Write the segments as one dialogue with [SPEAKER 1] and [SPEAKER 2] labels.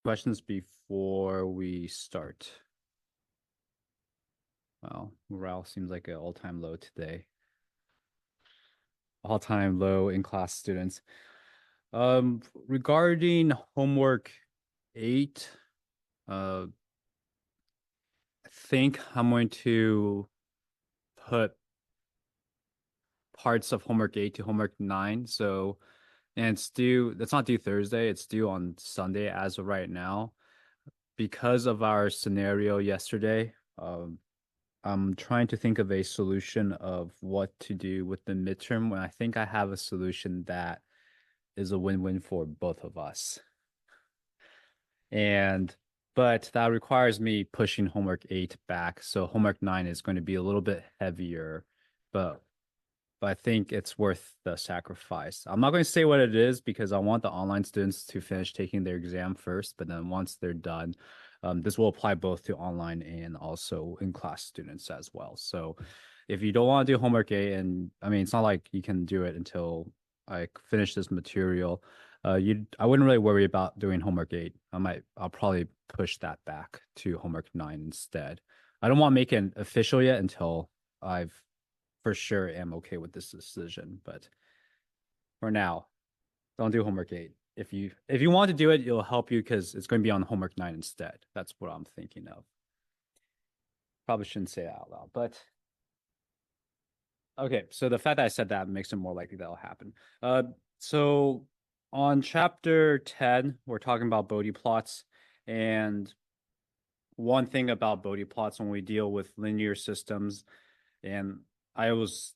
[SPEAKER 1] Questions before we start. Well, morale seems like an all-time low today. All-time low in class students. Regarding homework 8, I think I'm going to put parts of homework 8 to homework 9. So, and that's not due Thursday, it's due on Sunday as of right now. Because of our scenario yesterday, I'm trying to think of a solution of what to do with the midterm when I think I have a solution that is a win-win for both of us. And but that requires me pushing homework 8 back. So homework 9 is going to be a little bit heavier, but I think it's worth the sacrifice. I'm not going to say what it is because I want the online students to finish taking their exam first, but then once they're done, this will apply both to online and also in-class students as well. So if you don't want to do homework 8, and I mean, it's not like you can do it until I finish this material. I wouldn't really worry about doing homework 8. I'll probably push that back to homework 9 instead. I don't want to make it official yet until I've for sure am okay with this decision. But for now, don't do homework 8. If you want to do it, it'll help you because it's going to be on homework 9 instead. That's what I'm thinking of. Probably shouldn't say that out loud, but okay. So the fact that I said that makes it more likely that'll happen. So on chapter 10, we're talking about Bode plots, and one thing about Bode plots when we deal with linear systems, and I was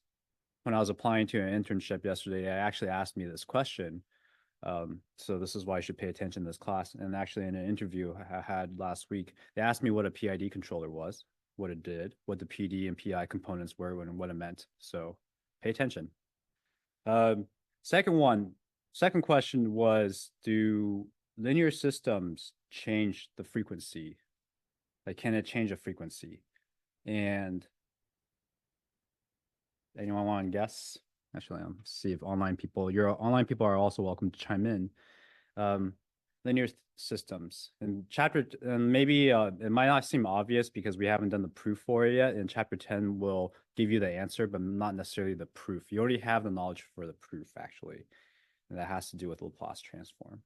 [SPEAKER 1] when I was applying to an internship yesterday, they actually asked me this question. So this is why I should pay attention to this class. And actually, in an interview I had last week, they asked me what a PID controller was, what it did, what the PD and PI components were, and what it meant. So pay attention. Um, second question was, do linear systems change the frequency? Like, can it change a frequency? And anyone want to guess? Actually, see if your online people are also welcome to chime in. Linear systems and maybe it might not seem obvious because we haven't done the proof for it yet. In chapter 10, we'll give you the answer, but not necessarily the proof. You already have the knowledge for the proof, actually, and that has to do with Laplace transform.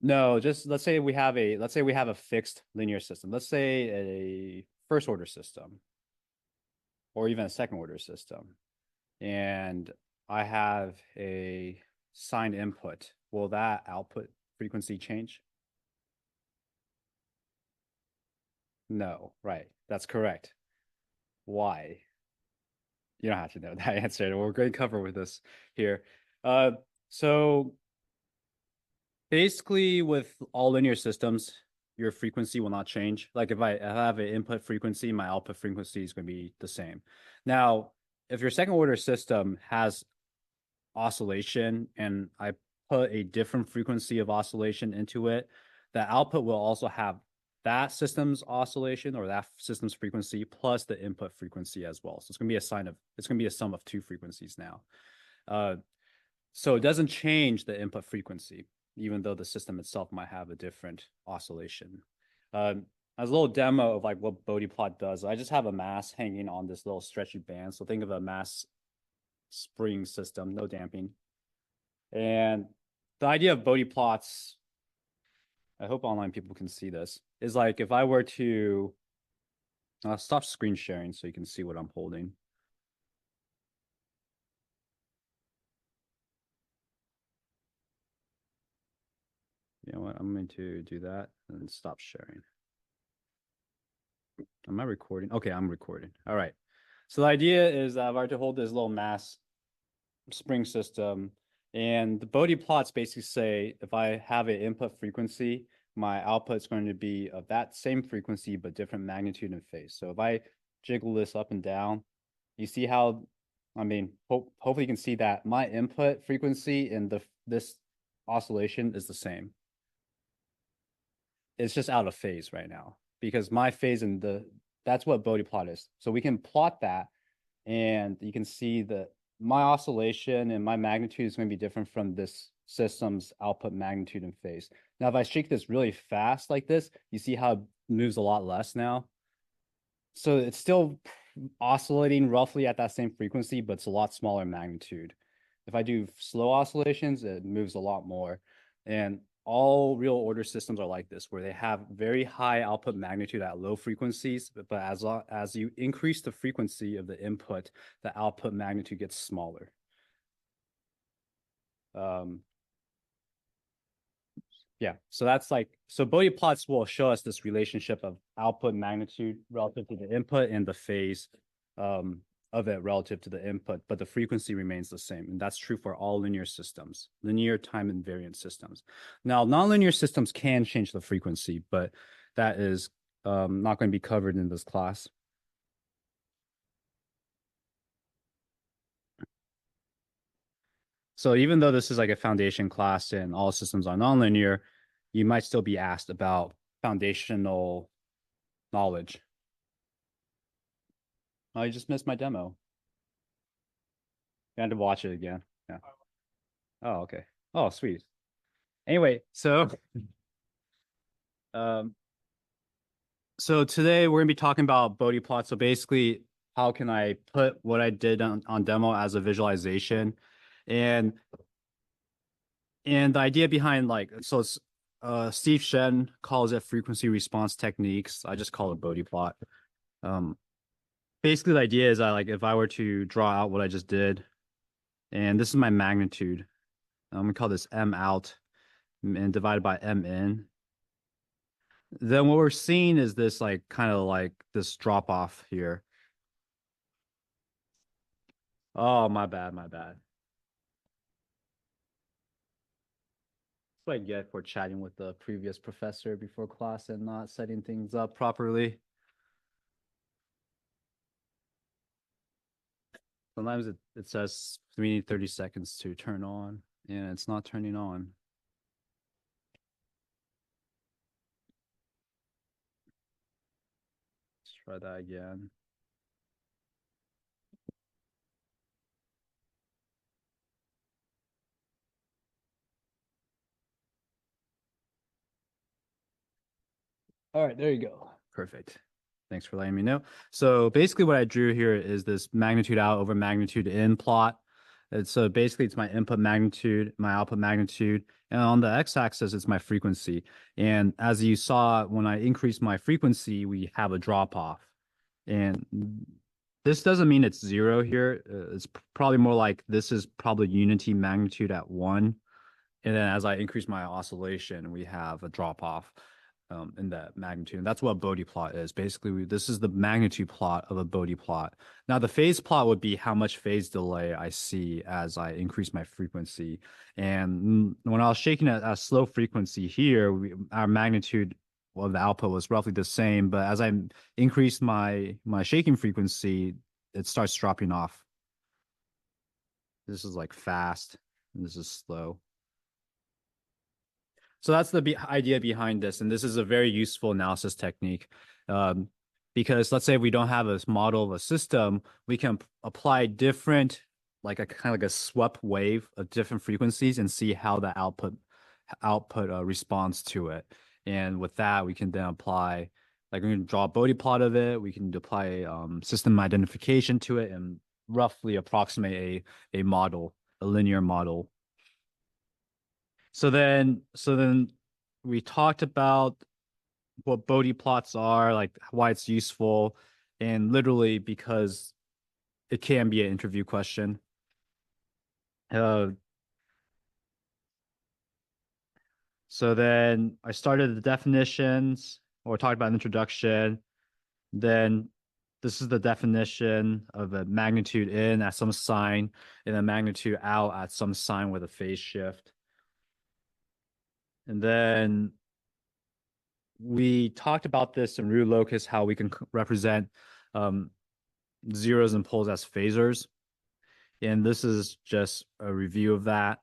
[SPEAKER 1] No, just let's say we have a fixed linear system. Let's say a first order system or even a second order system. And I have a signed input. Will that output frequency change? No, right. That's correct. Why? You don't have to know that answer. We're going to cover with this here. So basically with all linear systems, your frequency will not change. Like if I have an input frequency, my output frequency is going to be the same. Now, if your second order system has oscillation and I put a different frequency of oscillation into it, the output will also have that system's oscillation or that system's frequency plus the input frequency as well. So it's going to be a sum of two frequencies now. So it doesn't change the input frequency, even though the system itself might have a different oscillation. As a little demo of like what Bode plot does, I just have a mass hanging on this little stretchy band. So think of a mass spring system, no damping. And the idea of Bode plots, I hope online people can see this, is like if I were to stop screen sharing so you can see what I'm holding. You know what? I'm going to do that and stop sharing. Am I recording? Okay, I'm recording. All right. So the idea is that I were to hold this little mass spring system, and the Bode plots basically say if I have an input frequency, my output is going to be of that same frequency but different magnitude and phase. So if I jiggle this up and down, you see how, I mean, hopefully you can see that my input frequency and this oscillation is the same. It's just out of phase right now because my phase and that's what Bode plot is. So we can plot that and you can see that my oscillation and my magnitude is going to be different from this system's output magnitude and phase. Now, if I shake this really fast like this, you see how it moves a lot less now. So it's still oscillating roughly at that same frequency, but it's a lot smaller magnitude. If I do slow oscillations, it moves a lot more. And all real order systems are like this, where they have very high output magnitude at low frequencies, but as you increase the frequency of the input, the output magnitude gets smaller. Yeah, so that's like, so Bode plots will show us this relationship of output magnitude relative to the input and the phase of it relative to the input, but the frequency remains the same. And that's true for all linear systems, linear time invariant systems. Now, nonlinear systems can change the frequency, but that is not going to be covered in this class. So even though this is like a foundation class and all systems are nonlinear, you might still be asked about foundational knowledge. Oh, you just missed my demo. You had to watch it again. Yeah. Oh, okay. Oh, sweet. Anyway, um, so today we're gonna be talking about Bode plots. So basically, how can I put what I did on demo as a visualization? And the idea behind like, so it's Steve Shen calls it frequency response techniques. I just call it Bode plot. Basically the idea is if I were to draw out what I just did, and this is my magnitude. I'm gonna call this M out and divided by M in. Then what we're seeing is this like kind of like this drop off here. Oh, my bad, my bad. That's what I get for chatting with the previous professor before class and not setting things up properly. Sometimes it says we need 30 seconds to turn on, and it's not turning on. Let's try that again. All right, there you go. Perfect. Thanks for letting me know. So basically what I drew here is this magnitude out over magnitude in plot. And so basically it's my input magnitude, my output magnitude, and on the x-axis it's my frequency. And as you saw, when I increase my frequency, we have a drop off. And this doesn't mean it's zero here. It's probably more like this is probably unity magnitude at 1. And then as I increase my oscillation, we have a drop off in that magnitude. And that's what a Bode plot is. Basically, this is the magnitude plot of a Bode plot. Now, the phase plot would be how much phase delay I see as I increase my frequency. And when I was shaking at a slow frequency here, our magnitude of the output was roughly the same. But as I increase my shaking frequency, it starts dropping off. This is like fast, and this is slow. So that's the idea behind this. And this is a very useful analysis technique because let's say we don't have a model of a system, we can apply different, like a kind of like a swept wave of different frequencies and see how the output responds to it. And with that, we can then apply, like we can draw a Bode plot of it. We can apply system identification to it and roughly approximate a model, a linear model. So then we talked about what Bode plots are, like why it's useful, and literally because it can be an interview question. So then I started the definitions, or talked about an introduction. Then this is the definition of a magnitude in at some sign and a magnitude out at some sign with a phase shift. And then we talked about this in Routh-Locus, how we can represent zeros and poles as phasors. And this is just a review of that.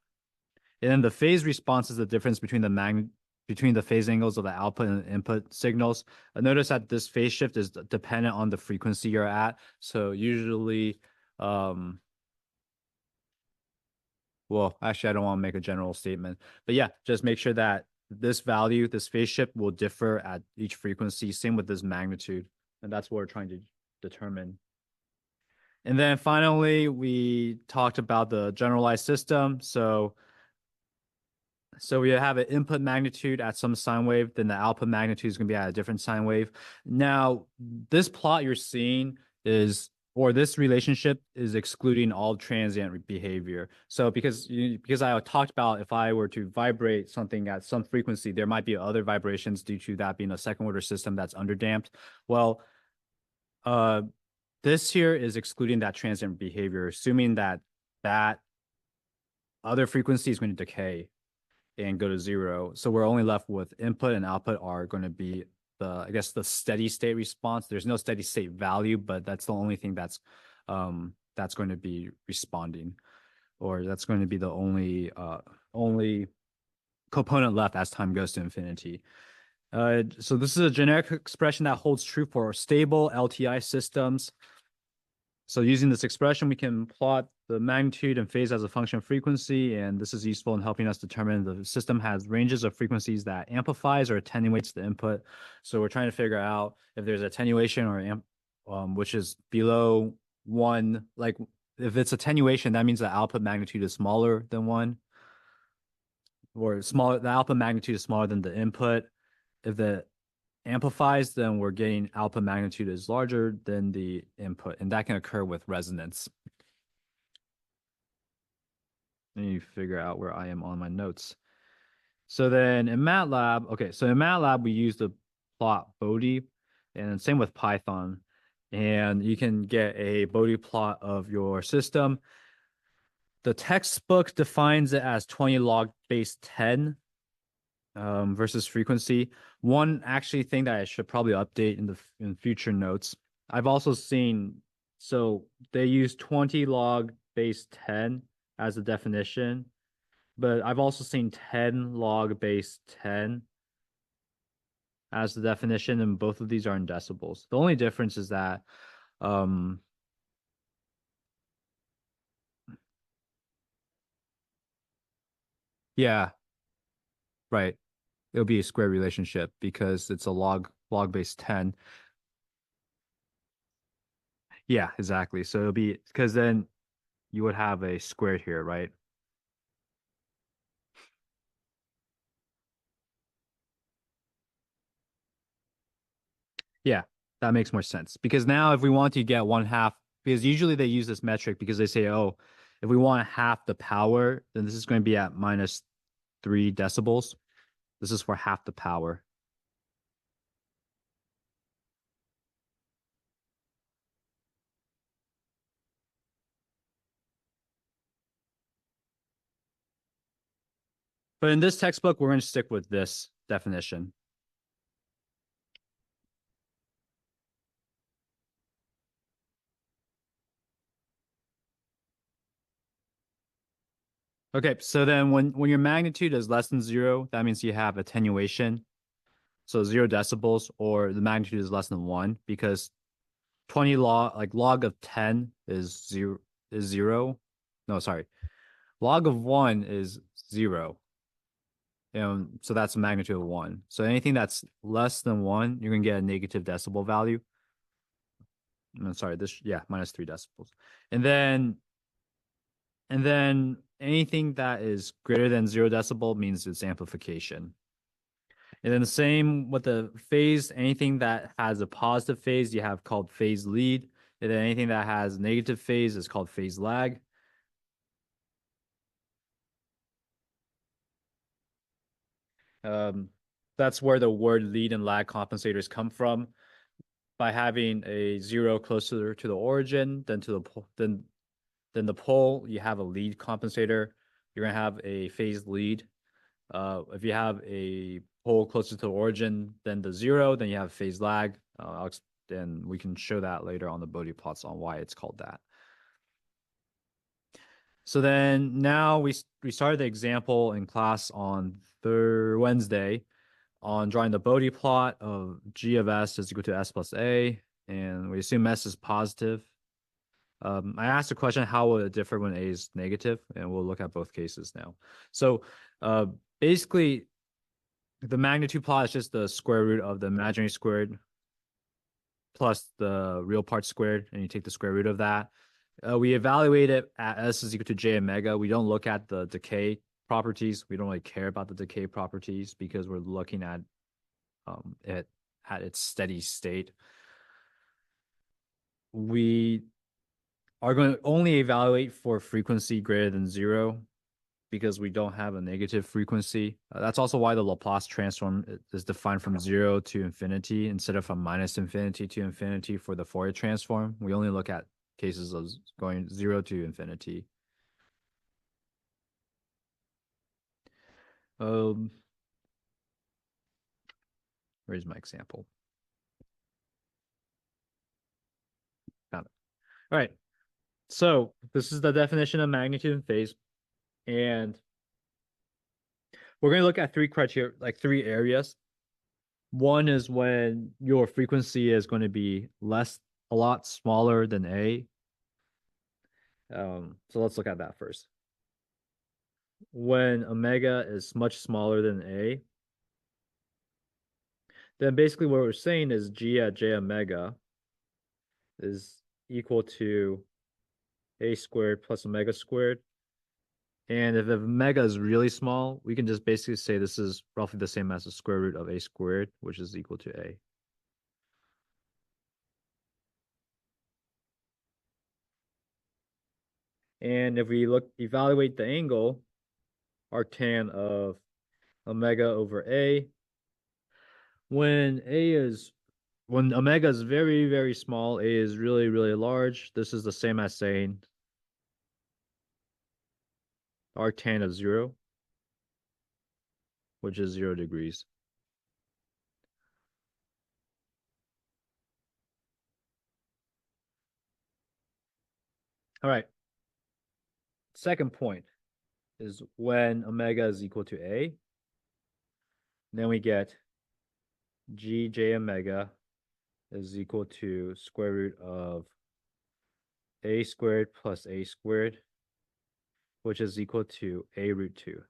[SPEAKER 1] And then the phase response is the difference between the phase angles of the output and input signals. Notice that this phase shift is dependent on the frequency you're at. So usually well, actually, I don't want to make a general statement, but yeah, just make sure that this value, this phase shift will differ at each frequency. Same with this magnitude. And that's what we're trying to determine. And then finally, we talked about the generalized system. So we have an input magnitude at some sine wave, then the output magnitude is going to be at a different sine wave. Now, this plot you're seeing is, or this relationship is excluding all transient behavior. So because I talked about if I were to vibrate something at some frequency, there might be other vibrations due to that being a second order system that's underdamped. Well, uh, this here is excluding that transient behavior, assuming that that other frequency is going to decay and go to zero. So we're only left with input and output are going to be I guess the steady state response. There's no steady state value, but that's the only thing that's going to be responding, or that's going to be the only component left as time goes to infinity. So this is a generic expression that holds true for stable LTI systems. So using this expression, we can plot the magnitude and phase as a function of frequency, and this is useful in helping us determine the system has ranges of frequencies that amplifies or attenuates the input. So we're trying to figure out if there's attenuation or which is below one. Like if it's attenuation, that means the output magnitude is smaller than one, or smaller. The output magnitude is smaller than the input. If the amplifies, then we're getting output magnitude is larger than the input, and that can occur with resonance. And you figure out where I am on my notes. So then in MATLAB, okay, so in MATLAB, we use the plot Bode, and same with Python. And you can get a Bode plot of your system. The textbook defines it as 20 log base 10 versus frequency. One actually thing that I should probably update in future notes. I've also seen, so they use 20 log base 10 as a definition, but I've also seen 10 log base 10 as the definition, and both of these are in decibels. The only difference is that yeah, right. It'll be a square relationship because it's a log base 10. Yeah, exactly. So it'll be because then you would have a squared here, right? Yeah, that makes more sense. Because now if we want to get one half, because usually they use this metric because they say, oh, if we want half the power, then this is going to be at minus 3 decibels. This is for half the power. But in this textbook, we're going to stick with this definition. Okay, so then when your magnitude is less than zero, that means you have attenuation. So 0 decibels, or the magnitude is less than one, because 20 log, like log of 10 is zero. No, sorry. Log of one is zero. So that's a magnitude of one. So anything that's less than one, you're gonna get a negative decibel value. I'm sorry, minus 3 decibels. And then anything that is greater than 0 decibel means it's amplification. And then the same with the phase, anything that has a positive phase, you have called phase lead. And then anything that has negative phase is called phase lag. Um, that's where the word lead and lag compensators come from. By having a zero closer to the origin than to the pole, you have a lead compensator. You're gonna have a phase lead. If you have a pole closer to the origin than the zero, then you have phase lag. And we can show that later on the Bode plots on why it's called that. So then now we started the example in class on Wednesday on drawing the Bode plot of g of s is equal to s plus a, and we assume s is positive. I asked the question, how will it differ when A is negative? And we'll look at both cases now. So basically, the magnitude plot is just the square root of the imaginary squared plus the real part squared, and you take the square root of that. We evaluate it at S is equal to J omega. We don't look at the decay properties. We don't really care about the decay properties because we're looking at it at its steady state. We are going to only evaluate for frequency greater than 0 because we don't have a negative frequency. That's also why the Laplace transform is defined from 0 to infinity instead of from minus infinity to infinity for the Fourier transform. We only look at cases of going 0 to infinity. Where's my example? Found it. All right. So this is the definition of magnitude and phase. And we're going to look at three criteria, like three areas. One is when your frequency is going to be a lot smaller than A. So let's look at that first. When omega is much smaller than A, then basically what we're saying is G at J omega is equal to A squared plus omega squared. And if omega is really small, we can just basically say this is roughly the same as the square root of A squared, which is equal to A. And if we evaluate the angle, arctan of omega over A, when omega is very, very small, A is really, really large. This is the same as saying arctan of 0, which is 0 degrees. All right. Second point is when omega is equal to A, then we get G J omega is equal to square root of A squared plus A squared, which is equal to A root 2.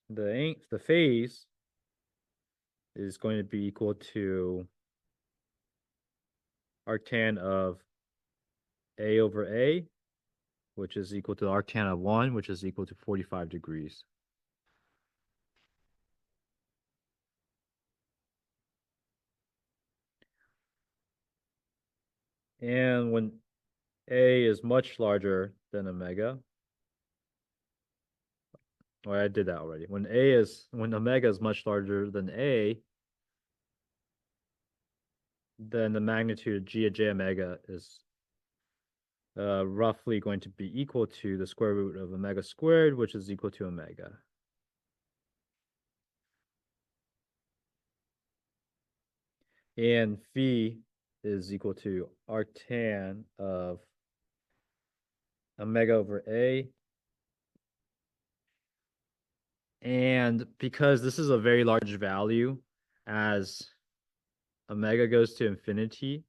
[SPEAKER 1] The phase is going to be equal to arctan of A over A, which is equal to arctan of 1, which is equal to 45 degrees. And when A is much larger than omega, I did that already. When omega is much larger than A, then the magnitude of G of J omega is roughly going to be equal to the square root of omega squared, which is equal to omega. And phi is equal to arctan of omega over A. And because this is a very large value, as omega goes to infinity,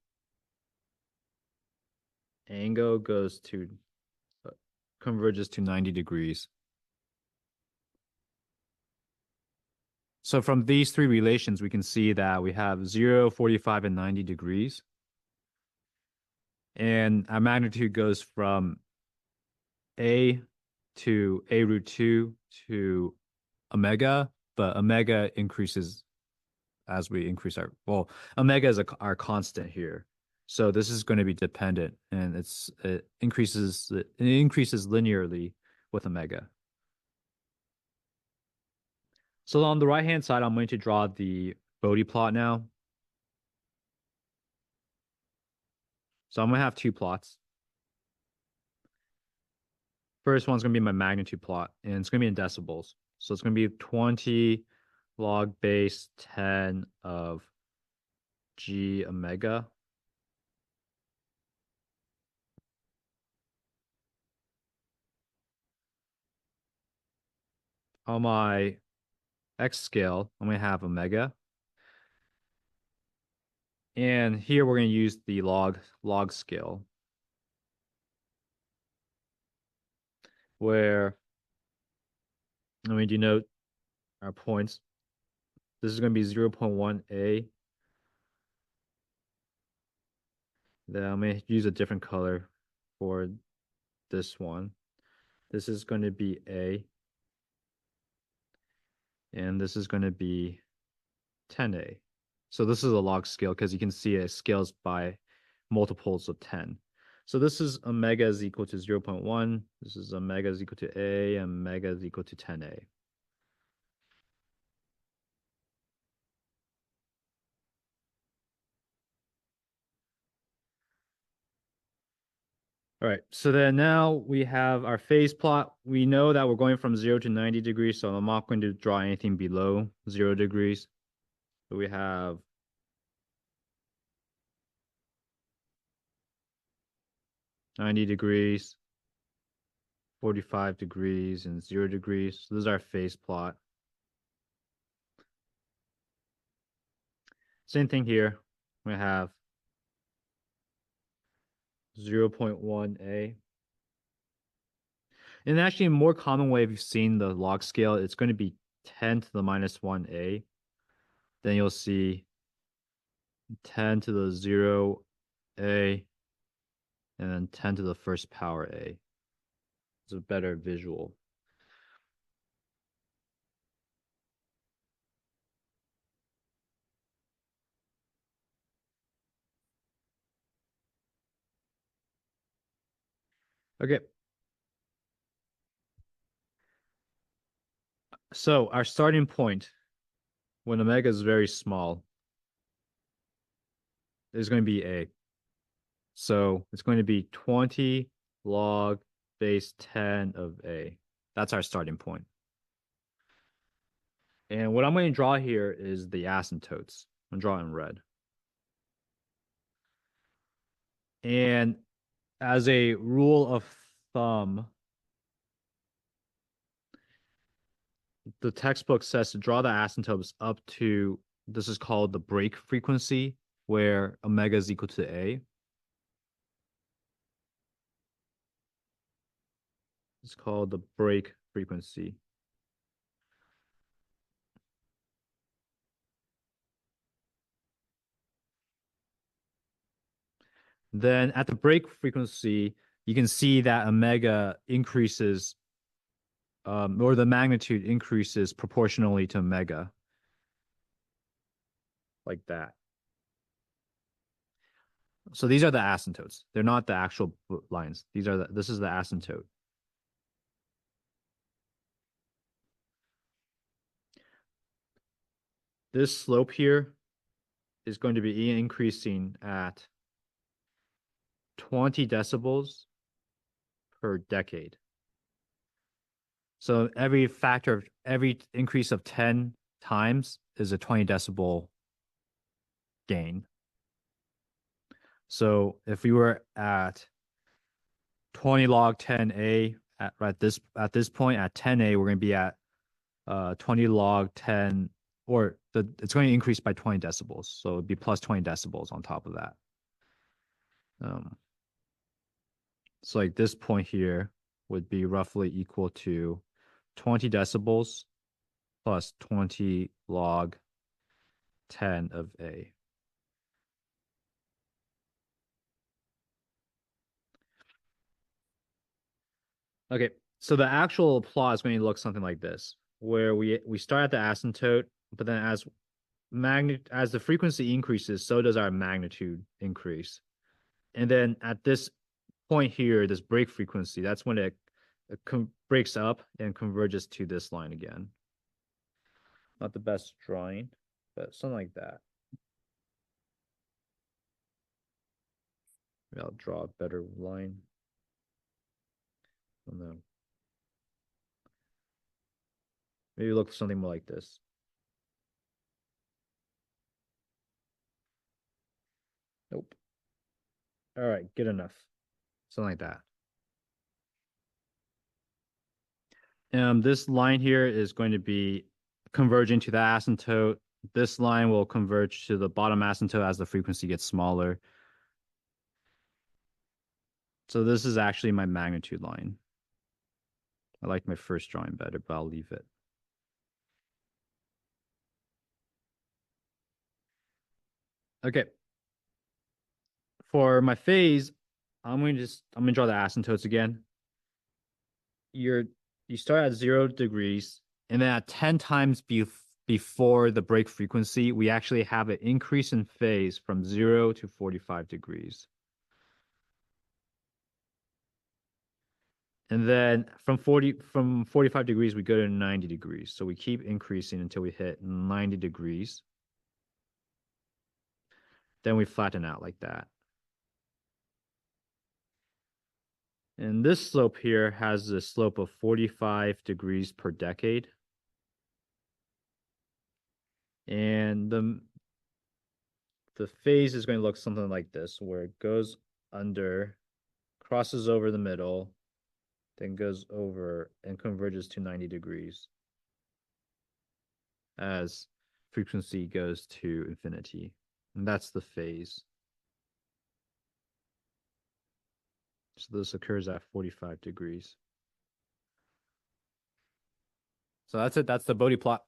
[SPEAKER 1] angle converges to 90 degrees. So from these three relations, we can see that we have 0, 45, and 90 degrees. And our magnitude goes from A to A root 2 to omega, but omega increases as we increase omega is our constant here. So this is going to be dependent, and it increases linearly with omega. So on the right-hand side, I'm going to draw the Bode plot now. So I'm going to have two plots. First one's going to be my magnitude plot, and it's going to be in decibels. So it's going to be 20 log base 10 of G omega. On my X scale, I'm going to have omega. And here we're going to use the log scale, where let me denote our points. This is going to be 0.1a. Then I'm going to use a different color for this one. This is going to be A. And this is going to be 10a. So this is a log scale because you can see it scales by multiples of 10. So this is omega is equal to 0.1. This is omega is equal to A, and omega is equal to 10a. All right, so then now we have our phase plot. We know that we're going from 0 to 90 degrees, so I'm not going to draw anything below 0 degrees. So we have 90 degrees, 45 degrees, and 0 degrees. So this is our phase plot. Same thing here. We have 0.1a. And actually, a more common way if you've seen the log scale, it's going to be 10 to the minus 1a. Then you'll see 10 to the 0a, and then 10 to the first power a. It's a better visual. Okay. So our starting point when omega is very small is going to be a. So it's going to be 20 log base 10 of a. That's our starting point. And what I'm going to draw here is the asymptotes. I'm going to draw it in red. And as a rule of thumb, the textbook says to draw the asymptotes up to, this is called the break frequency, where omega is equal to a. It's called the break frequency. Then at the break frequency, you can see that omega increases, or the magnitude increases proportionally to omega, like that. So these are the asymptotes. They're not the actual lines. This is the asymptote. This slope here is going to be increasing at 20 decibels per decade. So every increase of 10 times is a 20 decibel gain. So if we were at 20 log 10a at this point at 10a, we're going to be at 20 log 10, or it's going to increase by 20 decibels. So it'd be plus 20 decibels on top of that. So like this point here would be roughly equal to 20 decibels plus 20 log 10 of a. Okay, so the actual plot is going to look something like this, where we start at the asymptote, but then as the frequency increases, so does our magnitude increase. And then at this point here, this break frequency, that's when it breaks up and converges to this line again. Not the best drawing, but something like that. Maybe I'll draw a better line. I don't know. Maybe look something more like this. Nope. All right, good enough. Something like that. This line here is going to be converging to the asymptote. This line will converge to the bottom asymptote as the frequency gets smaller. So this is actually my magnitude line. I like my first drawing better, but I'll leave it. Okay. For my phase, I'm gonna draw the asymptotes again. You start at 0 degrees, and then at 10 times before the break frequency, we actually have an increase in phase from 0 to 45 degrees. And then from 45 degrees, we go to 90 degrees. So we keep increasing until we hit 90 degrees. Then we flatten out like that. And this slope here has a slope of 45 degrees per decade. And the phase is going to look something like this, where it goes under, crosses over the middle, then goes over and converges to 90 degrees as frequency goes to infinity. And that's the phase. So this occurs at 45 degrees. So that's it. That's the Bode plot.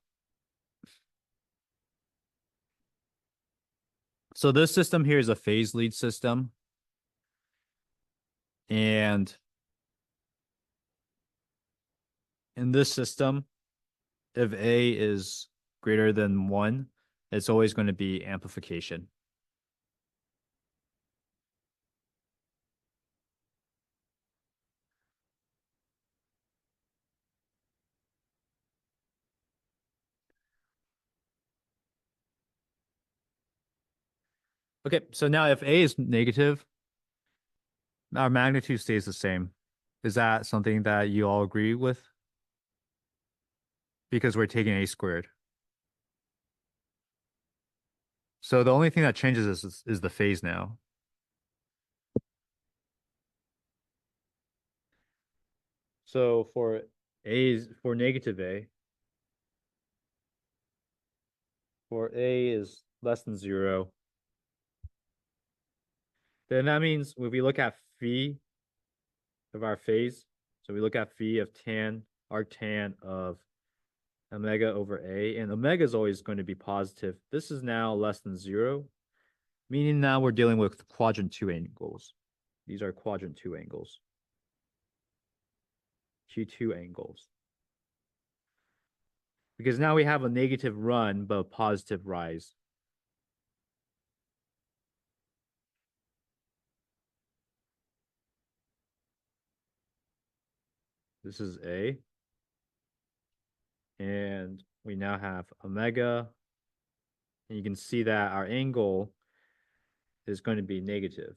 [SPEAKER 1] So this system here is a phase lead system. And in this system, if A is greater than 1, it's always going to be amplification. Okay, so now if A is negative, our magnitude stays the same. Is that something that you all agree with? Because we're taking A squared. So the only thing that changes is the phase now. So for negative A, for A is less than 0, then that means if we look at phi of our phase, so we look at phi of tan, arctan of omega over A, and omega is always going to be positive. This is now less than 0, meaning now we're dealing with quadrant 2 angles. These are quadrant 2 angles. Q2 angles. Because now we have a negative run, but a positive rise. This is A. And we now have omega. And you can see that our angle is going to be negative.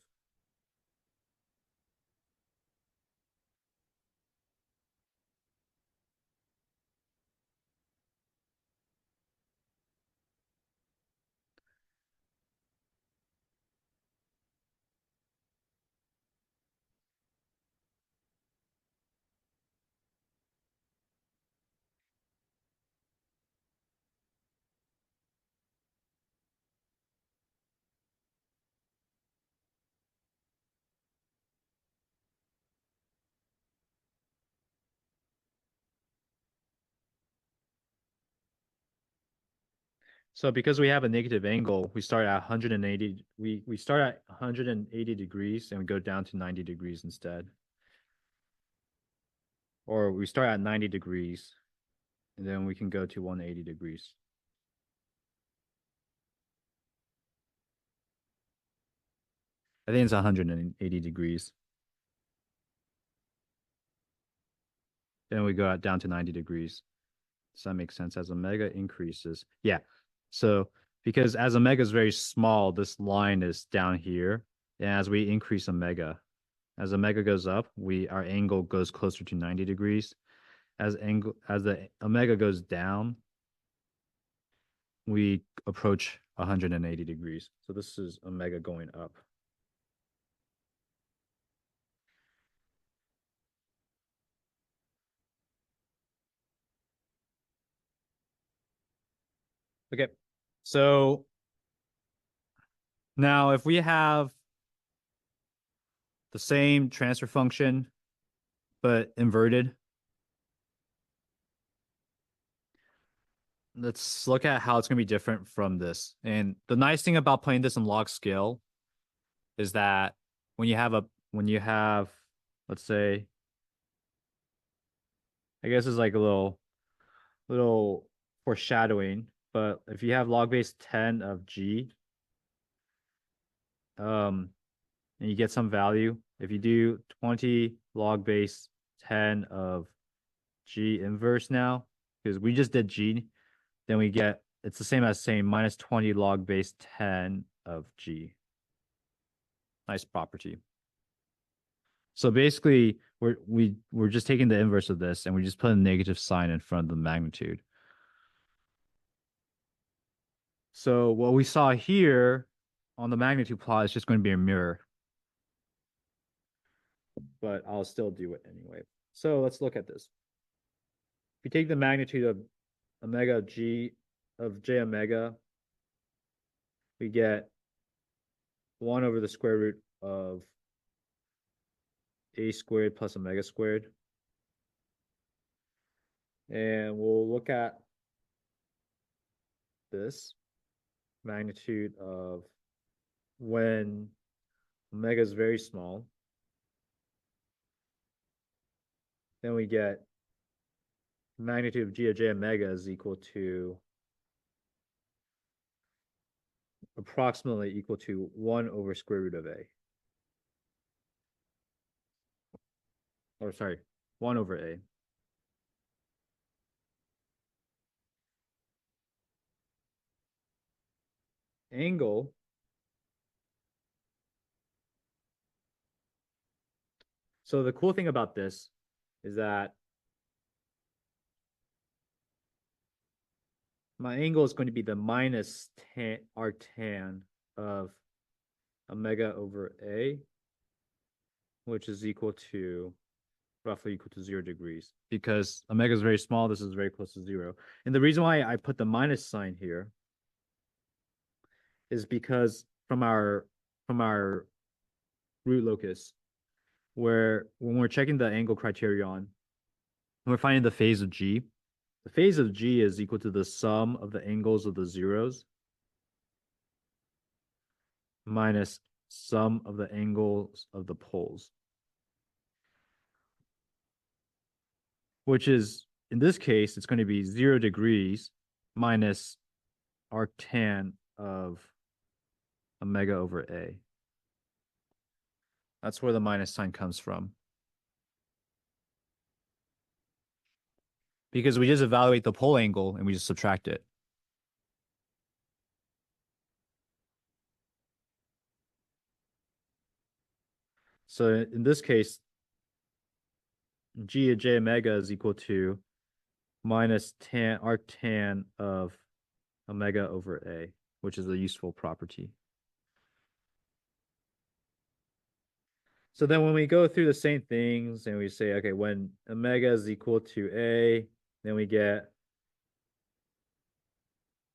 [SPEAKER 1] So because we have a negative angle, we start at 180. We start at 180 degrees and we go down to 90 degrees instead. Or we start at 90 degrees and then we can go to 180 degrees. I think it's 180 degrees. Then we go down to 90 degrees. Does that make sense? As omega increases. Yeah. So because as omega is very small, this line is down here. And as we increase omega, as omega goes up, our angle goes closer to 90 degrees. As the omega goes down, we approach 180 degrees. So this is omega going up. Okay. So now if we have the same transfer function, but inverted, let's look at how it's going to be different from this. And the nice thing about playing this in log scale is that when you have, let's say, I guess it's like a little foreshadowing, but if you have log base 10 of G, and you get some value, if you do 20 log base 10 of G inverse now, because we just did G, then we get, it's the same as saying minus 20 log base 10 of G. Nice property. So basically, we're just taking the inverse of this and we just put a negative sign in front of the magnitude. So what we saw here on the magnitude plot is just going to be a mirror. But I'll still do it anyway. So let's look at this. If you take the magnitude of omega G of J omega, we get 1 over the square root of a squared plus omega squared. And we'll look at this magnitude of when omega is very small. Then we get magnitude of G of J omega is equal to approximately equal to 1 over square root of A. Or sorry, 1 over A. Angle So the cool thing about this is that my angle is going to be the minus tan arctan of omega over A, which is equal to roughly equal to 0 degrees. Because omega is very small, this is very close to 0. And the reason why I put the minus sign here is because from our root locus, where when we're checking the angle criterion, we're finding the phase of G. The phase of G is equal to the sum of the angles of the zeros minus sum of the angles of the poles, which is, in this case, it's going to be 0 degrees minus arctan of omega over A. That's where the minus sign comes from. Because we just evaluate the pole angle and we just subtract it. So in this case, G of J omega is equal to minus tan arctan of omega over A, which is a useful property. So then when we go through the same things and we say, okay, when omega is equal to A, then we get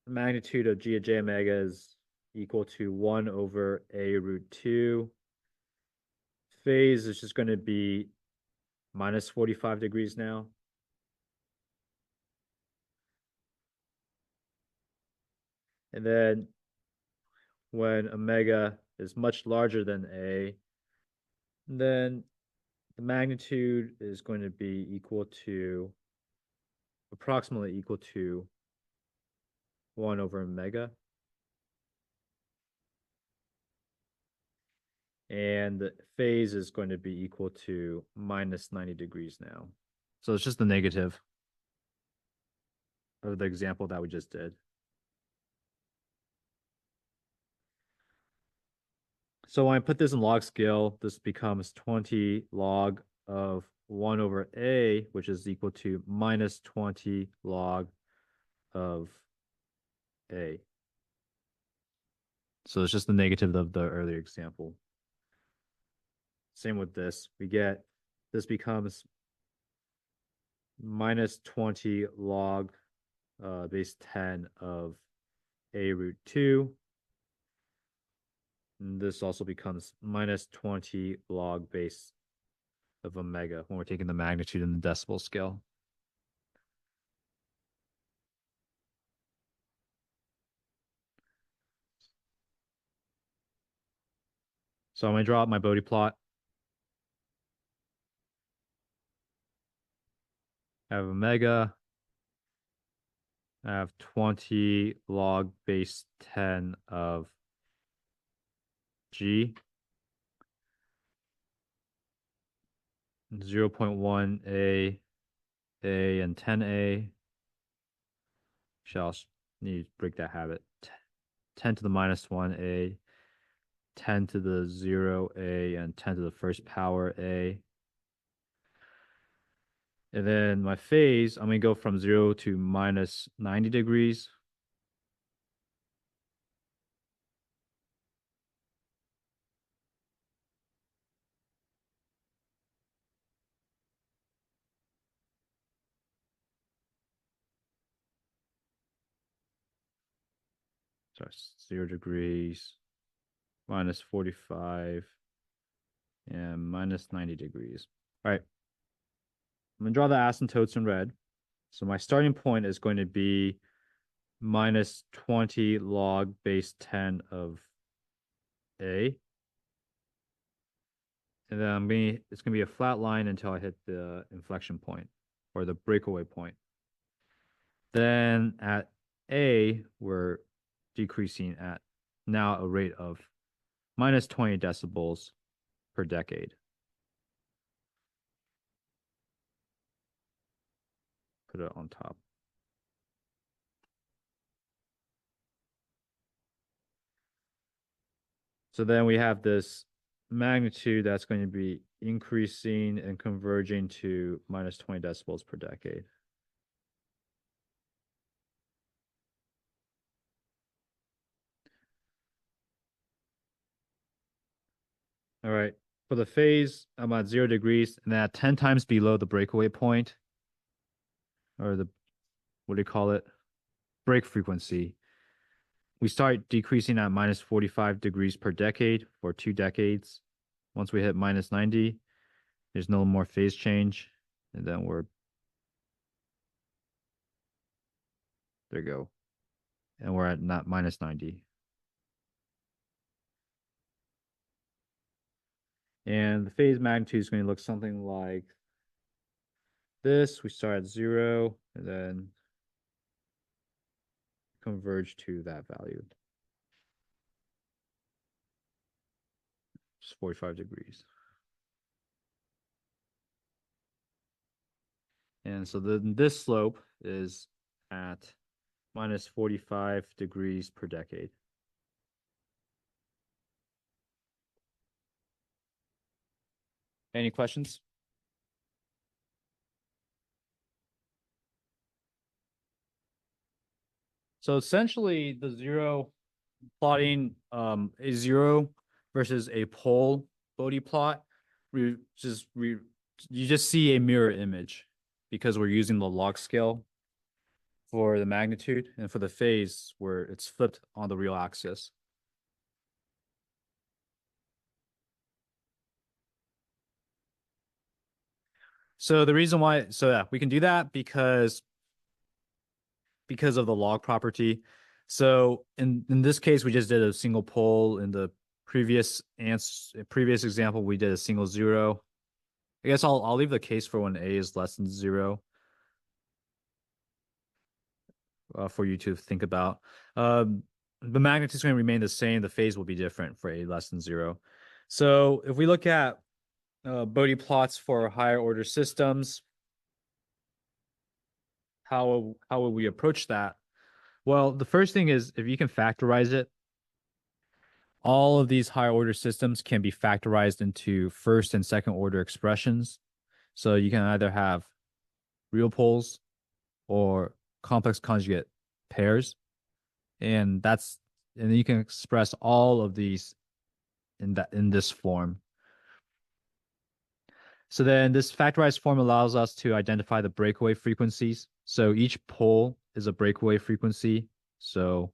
[SPEAKER 1] the magnitude of G of J omega is equal to 1 over A root 2. Phase is just going to be minus 45 degrees now. And then when omega is much larger than A, then the magnitude is going to be equal to approximately equal to 1 over omega. And the phase is going to be equal to minus 90 degrees now. So it's just the negative of the example that we just did. So when I put this in log scale, this becomes 20 log of 1 over A, which is equal to minus 20 log of A. So it's just the negative of the earlier example. Same with this. We get, this becomes minus 20 log base 10 of
[SPEAKER 2] a root 2. And this also becomes minus 20 log base of omega when we're taking the magnitude in the decibel scale. So I'm going to draw out my Bode plot. I have omega. I have 20 log base 10 of G. 0.1 A, and 10A. Shall need to break that habit. 10 to the minus 1A, 10 to the 0A, and 10 to the first power A. And then my phase, I'm going to go from 0 to minus 90 degrees. So 0 degrees, minus 45, and minus 90 degrees. All right. I'm going to draw the asymptotes in red. So my starting point is going to be minus 20 log base 10 of A. And then it's going to be a flat line until I hit the inflection point or the breakaway point. Then at A, we're decreasing at now a rate of minus 20 decibels per decade. Put it on top. So then we have this magnitude that's going to be increasing and converging to minus 20 decibels per decade. All right. For the phase, I'm at 0 degrees and at 10 times below the breakaway point, or the, what do you call it? Break frequency. We start decreasing at minus 45 degrees per decade for 2 decades. Once we hit minus 90, there's no more phase change. And then there you go. And we're at not minus 90. And the phase magnitude is going to look something like this. We start at 0 and then converge to that value. Just 45 degrees. And so this slope is at minus 45 degrees per decade. Any questions? So essentially the zero plotting a 0 versus a pole Bode plot, you just see a mirror image because we're using the log scale for the magnitude, and for the phase where it's flipped on the real axis. So the reason why, so yeah, we can do that because of the log property. So in this case, we just did a single pole. In the previous example, we did a single 0. I guess I'll leave the case for when A is less than 0 for you to think about. The magnitude is going to remain the same. The phase will be different for A less than 0. So if we look at Bode plots for higher order systems, how will we approach that? Well, the first thing is if you can factorize it, all of these higher order systems can be factorized into first and second order expressions. So you can either have real poles or complex conjugate pairs. And then you can express all of these in this form. So then this factorized form allows us to identify the breakaway frequencies. So each pole is a breakaway frequency. So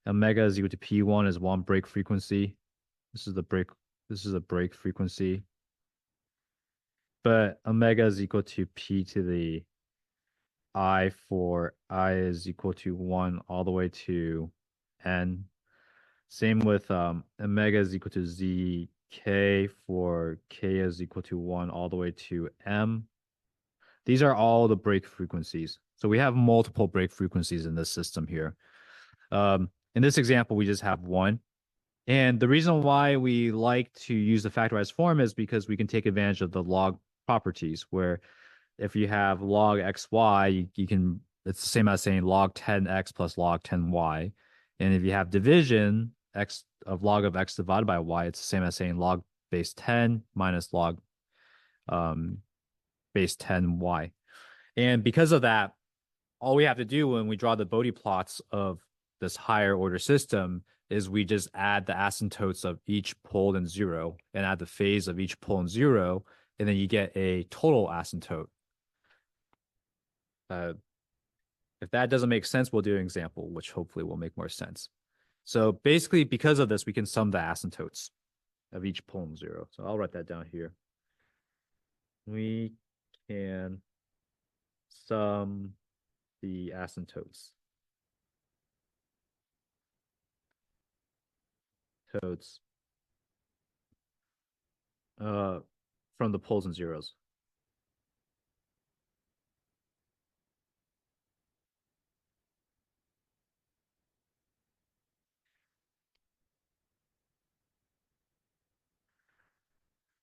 [SPEAKER 2] Omega is equal to P1 is one break frequency. This is a break frequency. But omega is equal to P to the I for I is equal to 1 all the way to N. Same with omega is equal to ZK for K is equal to 1 all the way to M. These are all the break frequencies. So we have multiple break frequencies in this system here. In this example, we just have one. And the reason why we like to use the factorized form is because we can take advantage of the log properties, where if you have log xy, you can, it's the same as saying log 10x plus log 10y. And if you have division x of log of x divided by y, it's the same as saying log base 10 minus log base 10y. And because of that, all we have to do when we draw the Bode plots of this higher order system is we just add the asymptotes of each pole in 0 and add the phase of each pole in 0, and then you get a total asymptote. If that doesn't make sense, we'll do an example, which hopefully will make more sense. So basically, because of this, we can sum the asymptotes of each pole in 0. So I'll write that down here. We can sum the asymptotes from the poles and zeros.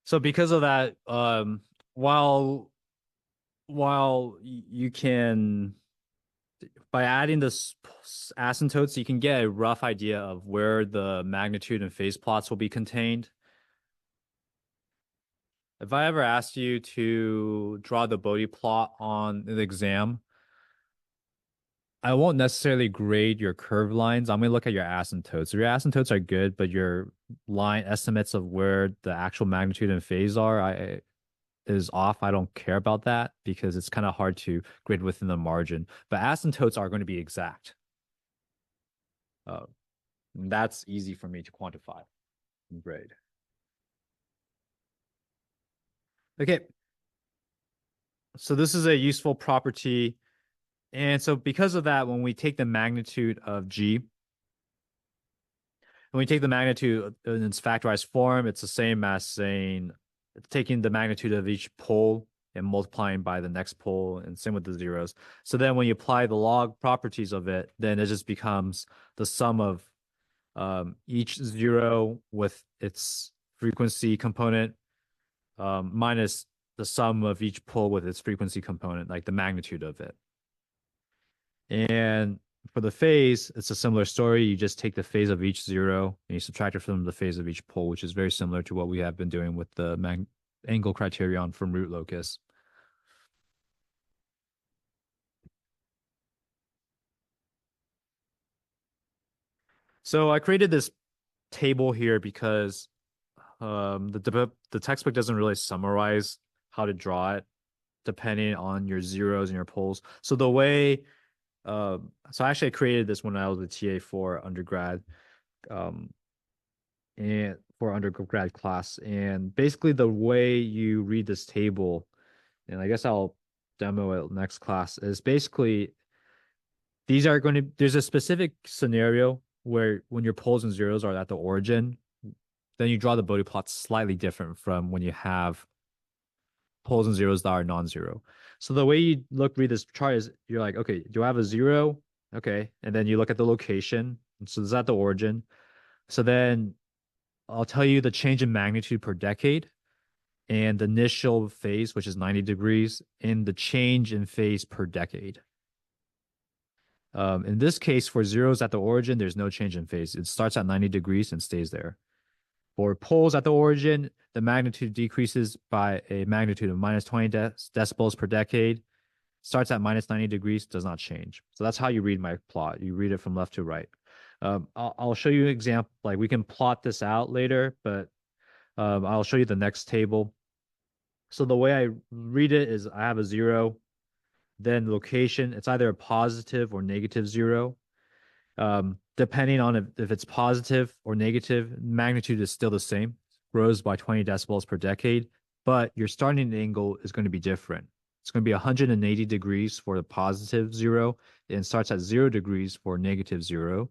[SPEAKER 2] So because of that, while you can, by adding this asymptotes, you can get a rough idea of where the magnitude and phase plots will be contained. If I ever asked you to draw the Bode plot on the exam, I won't necessarily grade your curved lines. I'm going to look at your asymptotes. If your asymptotes are good, but your line estimates of where the actual magnitude and phase are is off, I don't care about that because it's kind of hard to grade within the margin. But asymptotes are going to be exact. That's easy for me to quantify and grade. Okay. So this is a useful property. And so because of that, when we take the magnitude of G, when we take the magnitude in its factorized form, it's the same as saying taking the magnitude of each pole and multiplying by the next pole, and same with the zeros. So then when you apply the log properties of it, then it just becomes the sum of each zero with its frequency component minus the sum of each pole with its frequency component, like the magnitude of it. And for the phase, it's a similar story. You just take the phase of each zero and you subtract it from the phase of each pole, which is very similar to what we have been doing with the angle criterion from root locus. So I created this table here because the textbook doesn't really summarize how to draw it depending on your zeros and your poles. So the way so actually I created this when I was a TA for undergrad and for undergrad class. And basically the way you read this table, and I guess I'll demo it next class, is basically these are going to, there's a specific scenario where when your poles and zeros are at the origin, then you draw the Bode plot slightly different from when you have poles and zeros that are non-zero. So the way you read this chart is you're like, okay, do I have a zero? Okay. And then you look at the location. So is that the origin? So then I'll tell you the change in magnitude per decade and the initial phase, which is 90 degrees, and the change in phase per decade. In this case, for zeros at the origin, there's no change in phase. It starts at 90 degrees and stays there. For poles at the origin, the magnitude decreases by a magnitude of minus 20 decibels per decade, starts at minus 90 degrees, does not change. So that's how you read my plot. You read it from left to right. I'll show you an example. Like we can plot this out later, but I'll show you the next table. So the way I read it is I have a zero, then location, it's either a positive or negative zero. Depending on if it's positive or negative, magnitude is still the same, grows by 20 decibels per decade, but your starting angle is going to be different. It's going to be 180 degrees for the positive 0 and starts at 0 degrees for negative 0.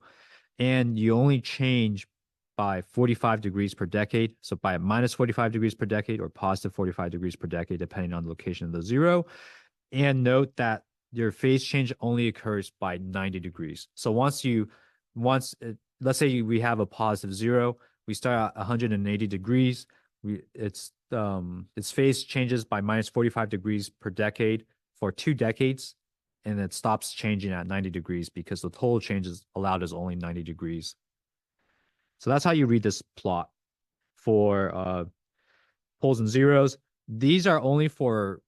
[SPEAKER 2] And you only change by 45 degrees per decade. So by minus 45 degrees per decade or positive 45 degrees per decade, depending on the location of the 0. And note that your phase change only occurs by 90 degrees. So let's say we have a positive 0, we start at 180 degrees. Its phase changes by minus 45 degrees per decade for 2 decades, and it stops changing at 90 degrees because the total changes allowed is only 90 degrees. So that's how you read this plot for poles and zeros. These are only for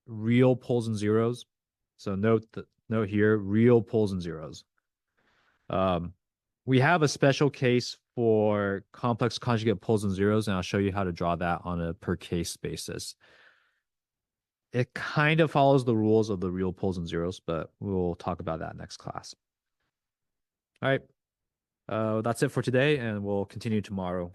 [SPEAKER 2] real poles and zeros. So note here, real poles and zeros. We have a special case for complex conjugate poles and zeros, and I'll show you how to draw that on a per case basis. It kind of follows the rules of the real poles and zeros, but we'll talk about that next class. All right. That's it for today, and we'll continue tomorrow.